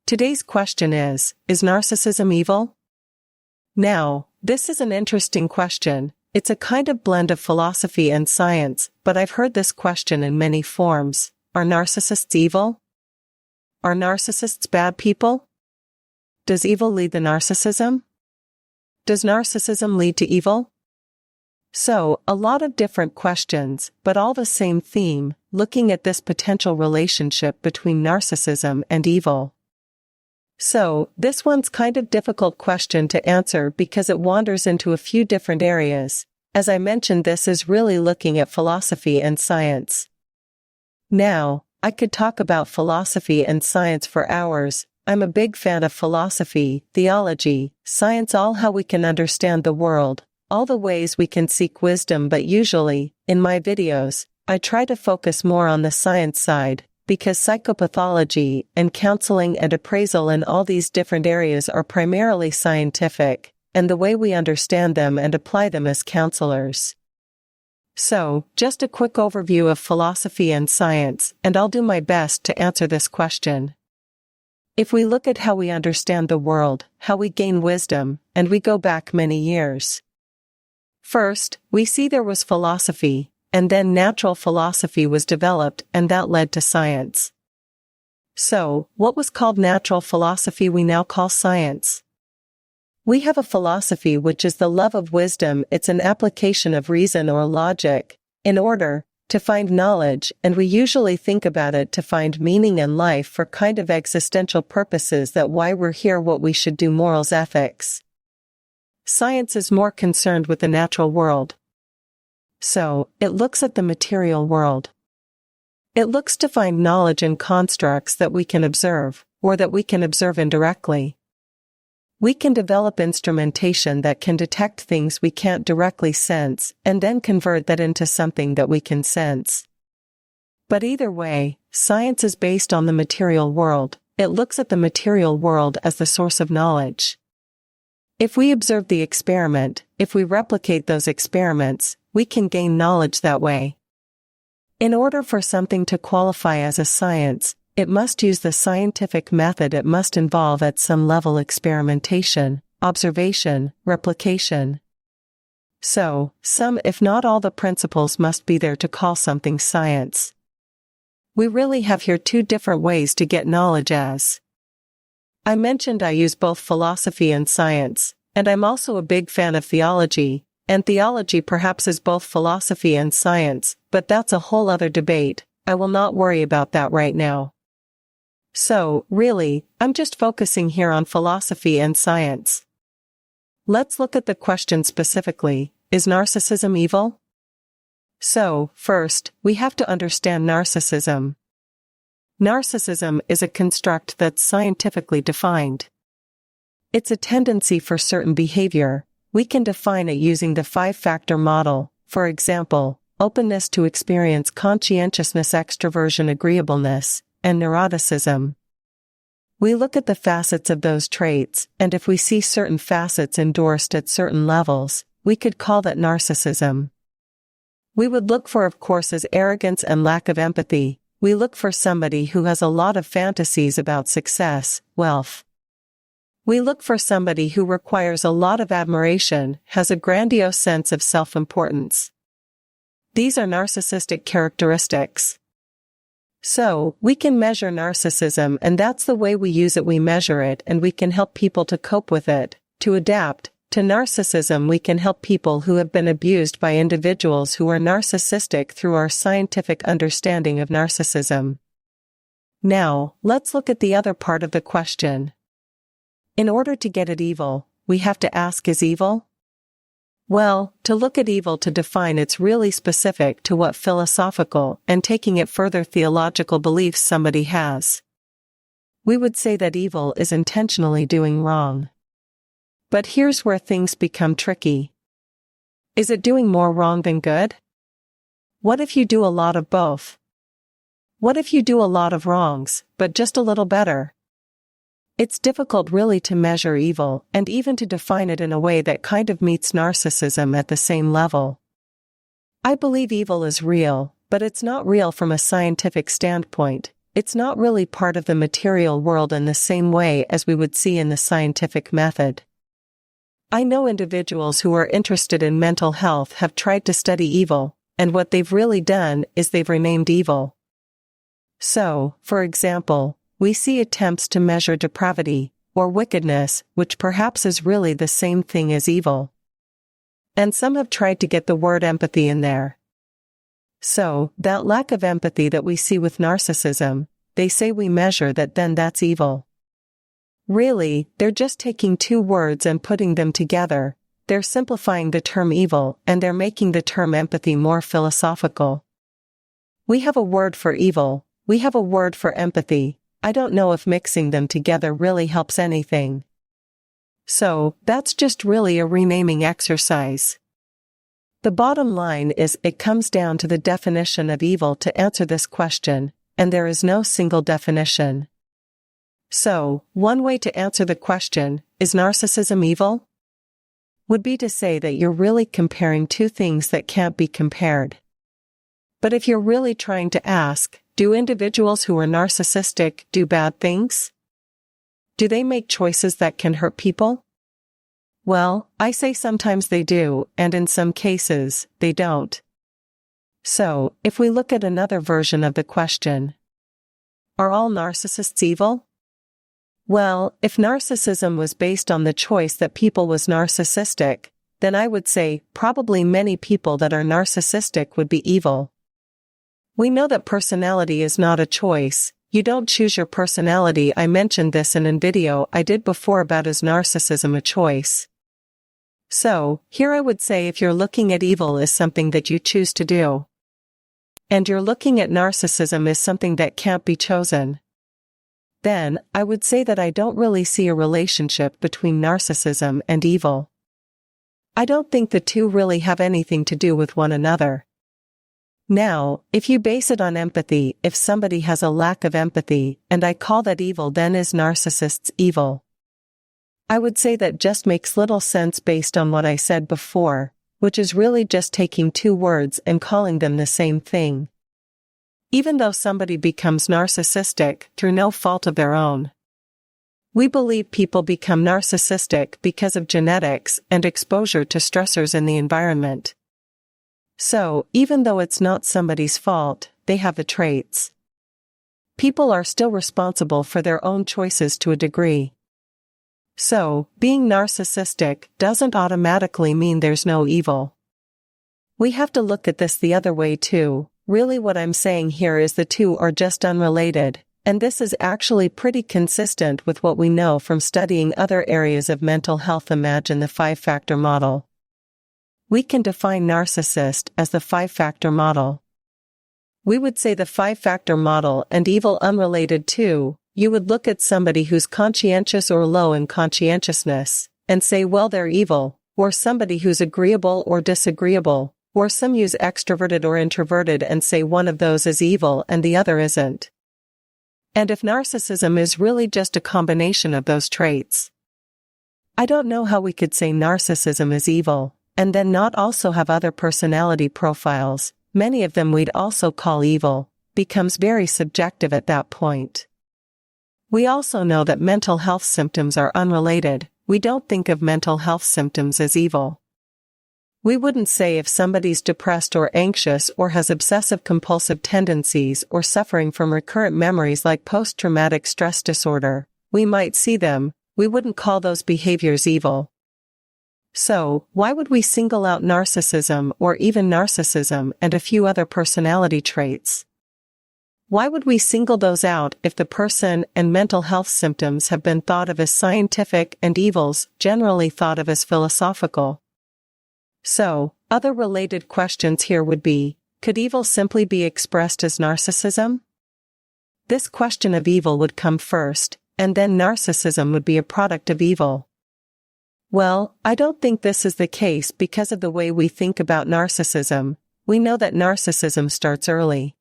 Today's question is narcissism evil? Now, this is an interesting question. It's a kind of blend of philosophy and science, but I've heard this question in many forms. Are narcissists evil? Are narcissists bad people? Does evil lead to narcissism? Does narcissism lead to evil? So, a lot of different questions, but all the same theme, looking at this potential relationship between narcissism and evil. So, this one's kind of difficult question to answer because it wanders into a few different areas. As I mentioned, this is really looking at philosophy and science. Now, I could talk about philosophy and science for hours. I'm a big fan of philosophy, theology, science, all how we can understand the world, all the ways we can seek wisdom, but usually, in my videos, I try to focus more on the science side, because psychopathology and counseling and appraisal and all these different areas are primarily scientific, and the way we understand them and apply them as counselors. So, just a quick overview of philosophy and science, and I'll do my best to answer this question. If we look at how we understand the world, how we gain wisdom, and we go back many years. First, we see there was philosophy, and then natural philosophy was developed, and that led to science. So, what was called natural philosophy we now call science. We have a philosophy which is the love of wisdom. It's an application of reason or logic, in order to find knowledge, and we usually think about it to find meaning in life for kind of existential purposes, that why we're here, what we should do, morals, ethics. Science is more concerned with the natural world. So, it looks at the material world. It looks to find knowledge in constructs that we can observe, or that we can observe indirectly. We can develop instrumentation that can detect things we can't directly sense, and then convert that into something that we can sense. But either way, science is based on the material world. It looks at the material world as the source of knowledge. If we observe the experiment, if we replicate those experiments, we can gain knowledge that way. In order for something to qualify as a science, it must use the scientific method. It must involve at some level experimentation, observation, replication. So, some if not all the principles must be there to call something science. We really have here two different ways to get knowledge. As I mentioned, I use both philosophy and science, and I'm also a big fan of theology, and theology perhaps is both philosophy and science, but that's a whole other debate. I will not worry about that right now. So, really, I'm just focusing here on philosophy and science. Let's look at the question specifically. Is narcissism evil? So, first, we have to understand narcissism. Narcissism is a construct that's scientifically defined. It's a tendency for certain behavior. We can define it using the 5-factor model, for example, openness to experience, conscientiousness, extroversion, agreeableness, and neuroticism. We look at the facets of those traits, and if we see certain facets endorsed at certain levels, we could call that narcissism. We would look for, of course, as arrogance and lack of empathy. We look for somebody who has a lot of fantasies about success, wealth. We look for somebody who requires a lot of admiration, has a grandiose sense of self-importance. These are narcissistic characteristics. So, we can measure narcissism, and that's the way we use it. We measure it, and we can help people to cope with it, to adapt. To narcissism, we can help people who have been abused by individuals who are narcissistic through our scientific understanding of narcissism. Now, let's look at the other part of the question. In order to get at evil, we have to ask, is evil? Well, to look at evil, to define, it's really specific to what philosophical and taking it further theological beliefs somebody has. We would say that evil is intentionally doing wrong. But here's where things become tricky. Is it doing more wrong than good? What if you do a lot of both? What if you do a lot of wrongs, but just a little better? It's difficult really to measure evil, and even to define it in a way that kind of meets narcissism at the same level. I believe evil is real, but it's not real from a scientific standpoint. It's not really part of the material world in the same way as we would see in the scientific method. I know individuals who are interested in mental health have tried to study evil, and what they've really done is they've renamed evil. So, for example, we see attempts to measure depravity, or wickedness, which perhaps is really the same thing as evil. And some have tried to get the word empathy in there. So, that lack of empathy that we see with narcissism, they say we measure that, then that's evil. Really, they're just taking two words and putting them together. They're simplifying the term evil, and they're making the term empathy more philosophical. We have a word for evil, we have a word for empathy. I don't know if mixing them together really helps anything. So, that's just really a renaming exercise. The bottom line is, it comes down to the definition of evil to answer this question, and there is no single definition. So, one way to answer the question, is narcissism evil? Would be to say that you're really comparing two things that can't be compared. But if you're really trying to ask, do individuals who are narcissistic do bad things? Do they make choices that can hurt people? Well, I say sometimes they do, and in some cases, they don't. So, if we look at another version of the question, are all narcissists evil? Well, if narcissism was based on the choice that people was narcissistic, then I would say, probably many people that are narcissistic would be evil. We know that personality is not a choice. You don't choose your personality. I mentioned this in a video I did before about is narcissism a choice. So, here I would say if you're looking at evil as something that you choose to do, and you're looking at narcissism as something that can't be chosen, then I would say that I don't really see a relationship between narcissism and evil. I don't think the two really have anything to do with one another. Now, if you base it on empathy, if somebody has a lack of empathy, and I call that evil, then is narcissists evil? I would say that just makes little sense based on what I said before, which is really just taking two words and calling them the same thing. Even though somebody becomes narcissistic through no fault of their own. We believe people become narcissistic because of genetics and exposure to stressors in the environment. So, even though it's not somebody's fault, they have the traits. People are still responsible for their own choices to a degree. So, being narcissistic doesn't automatically mean there's no evil. We have to look at this the other way too. Really what I'm saying here is the two are just unrelated, and this is actually pretty consistent with what we know from studying other areas of mental health. Imagine the 5-factor model. We can define narcissist as the 5-factor model. We would say the 5-factor model and evil unrelated too. You would look at somebody who's conscientious or low in conscientiousness, and say, well, they're evil, or somebody who's agreeable or disagreeable, or some use extroverted or introverted and say one of those is evil and the other isn't. And if narcissism is really just a combination of those traits, I don't know how we could say narcissism is evil, and then not also have other personality profiles, many of them we'd also call evil, becomes very subjective at that point. We also know that mental health symptoms are unrelated. We don't think of mental health symptoms as evil. We wouldn't say if somebody's depressed or anxious or has obsessive-compulsive tendencies or suffering from recurrent memories like post-traumatic stress disorder, we might see them, we wouldn't call those behaviors evil. So, why would we single out narcissism or even narcissism and a few other personality traits? Why would we single those out if the person and mental health symptoms have been thought of as scientific and evils generally thought of as philosophical? So, other related questions here would be, could evil simply be expressed as narcissism? This question of evil would come first, and then narcissism would be a product of evil. Well, I don't think this is the case because of the way we think about narcissism. We know that narcissism starts early.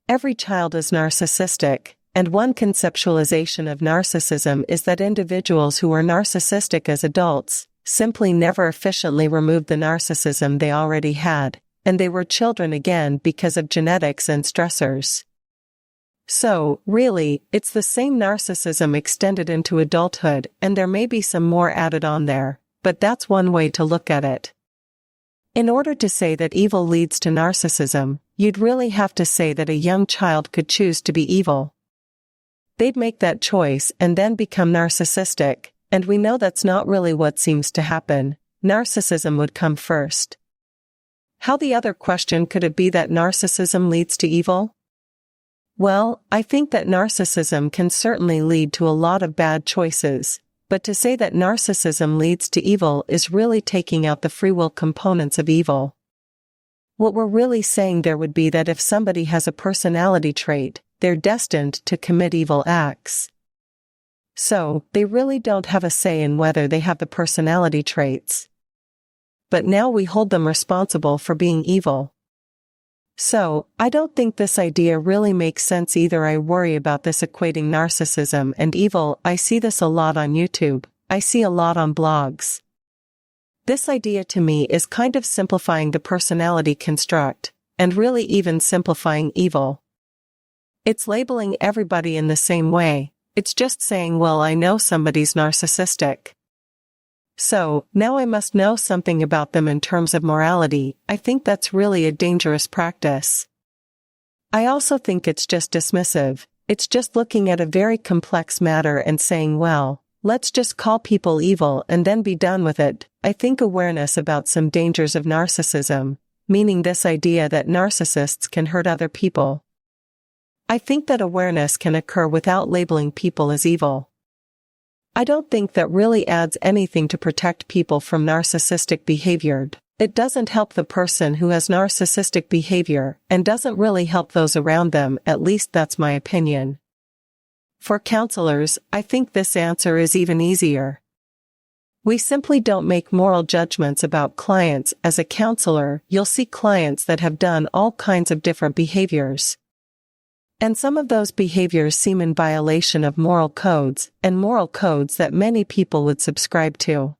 Every child is narcissistic, and one conceptualization of narcissism is that individuals who are narcissistic as adults simply never efficiently removed the narcissism they already had, and they were children again because of genetics and stressors. So, really, it's the same narcissism extended into adulthood, and there may be some more added on there, but that's one way to look at it. In order to say that evil leads to narcissism, you'd really have to say that a young child could choose to be evil. They'd make that choice and then become narcissistic, and we know that's not really what seems to happen. Narcissism would come first. How the other question could it be that narcissism leads to evil? Well, I think that narcissism can certainly lead to a lot of bad choices, but to say that narcissism leads to evil is really taking out the free will components of evil. What we're really saying there would be that if somebody has a personality trait, they're destined to commit evil acts. So, they really don't have a say in whether they have the personality traits. But now we hold them responsible for being evil. So, I don't think this idea really makes sense either. I worry about this equating narcissism and evil. I see this a lot on YouTube. I see a lot on blogs. This idea to me is kind of simplifying the personality construct, and really even simplifying evil. It's labeling everybody in the same way. It's just saying, well, I know somebody's narcissistic. So, now I must know something about them in terms of morality. I think that's really a dangerous practice. I also think it's just dismissive. It's just looking at a very complex matter and saying, well, let's just call people evil and then be done with it. I think awareness about some dangers of narcissism, meaning this idea that narcissists can hurt other people. I think that awareness can occur without labeling people as evil. I don't think that really adds anything to protect people from narcissistic behavior. It doesn't help the person who has narcissistic behavior, and doesn't really help those around them, at least that's my opinion. For counselors, I think this answer is even easier. We simply don't make moral judgments about clients. As a counselor, you'll see clients that have done all kinds of different behaviors. And some of those behaviors seem in violation of moral codes, and moral codes that many people would subscribe to.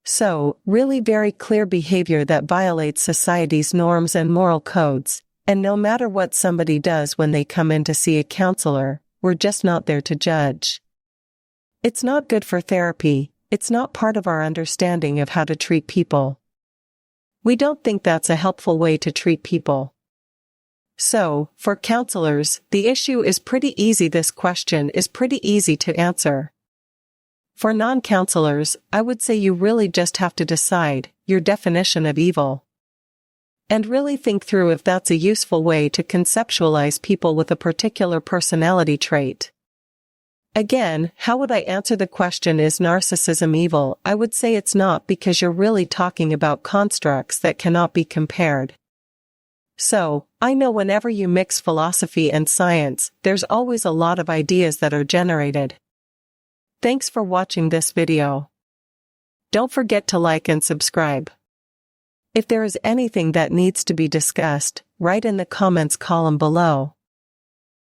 So, really very clear behavior that violates society's norms and moral codes, and no matter what somebody does when they come in to see a counselor, we're just not there to judge. It's not good for therapy. It's not part of our understanding of how to treat people. We don't think that's a helpful way to treat people. So, for counselors, the issue is pretty easy. This question is pretty easy to answer. For non-counselors, I would say you really just have to decide your definition of evil. And really think through if that's a useful way to conceptualize people with a particular personality trait. Again, how would I answer the question, is narcissism evil? I would say it's not, because you're really talking about constructs that cannot be compared. So, I know whenever you mix philosophy and science, there's always a lot of ideas that are generated. Thanks for watching this video. Don't forget to like and subscribe. If there is anything that needs to be discussed, write in the comments column below.